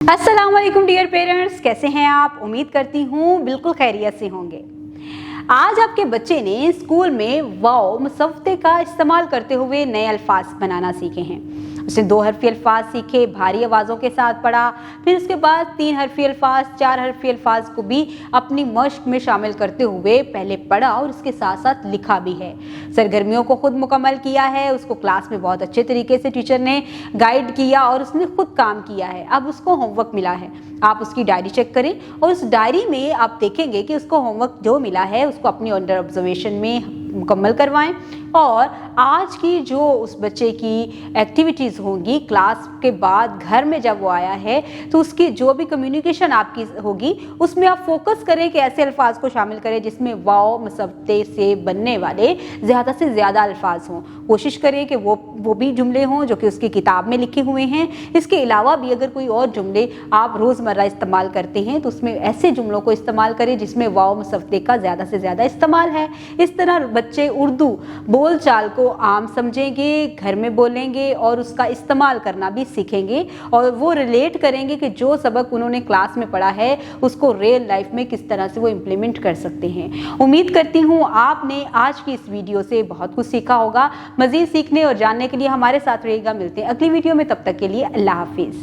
अस्सलाम वालेकुम dear parents, कैसे हैं आप? उम्मीद करती हूँ बिल्कुल खैरियत से होंगे। आज आपके बच्चे ने स्कूल में वाओ मुसव्वते का इस्तेमाल करते हुए नए अल्फाज बनाना सीखे हैं। उसने 2 हरफी अल्फाज सीखे, भारी आवाज़ों के साथ पढ़ा, फिर उसके बाद 3 हरफी अल्फाज, 4 हरफी अल्फाज को भी अपनी मश्क में शामिल करते हुए पहले पढ़ा और उसके साथ साथ लिखा भी है। सरगर्मियों को खुद मुकम्मल किया है, उसको क्लास में बहुत अच्छे तरीके से टीचर ने गाइड किया और उसने खुद काम किया है। अब उसको होमवर्क मिला है, आप उसकी डायरी चेक करें और उस डायरी में आप देखेंगे कि उसको होमवर्क जो मिला है उसको अपनी अंडर ऑब्जर्वेशन में मुकम्मल करवाएं और आज की जो उस बच्चे की एक्टिविटीज़ होंगी क्लास के बाद घर में जब वो आया है तो उसकी जो भी कम्युनिकेशन आपकी होगी उसमें आप फोकस करें कि ऐसे अल्फाज को शामिल करें जिसमें वाओ मुसव्वते से बनने वाले ज़्यादा से ज़्यादा अल्फाज हों। कोशिश करें कि वो भी जुमले हों जो कि उसकी किताब में लिखे हुए हैं। इसके अलावा भी अगर कोई और जुमले आप रोज़मर्रा इस्तेमाल करते हैं तो उसमें ऐसे जुमलों को इस्तेमाल करें जिसमें वाओ मुसव्वते का ज़्यादा से ज़्यादा इस्तेमाल है। इस तरह बच्चे उर्दू बोल चाल को आम समझेंगे, घर में बोलेंगे और उसका इस्तेमाल करना भी सीखेंगे और वो रिलेट करेंगे कि जो सबक उन्होंने क्लास में पढ़ा है उसको रियल लाइफ में किस तरह से वो इम्प्लीमेंट कर सकते हैं। उम्मीद करती हूँ आपने आज की इस वीडियो से बहुत कुछ सीखा होगा। मज़ीद सीखने और जानने के लिए हमारे साथ रहिएगा। मिलते हैं अगली वीडियो में, तब तक के लिए अल्लाह हाफिज़।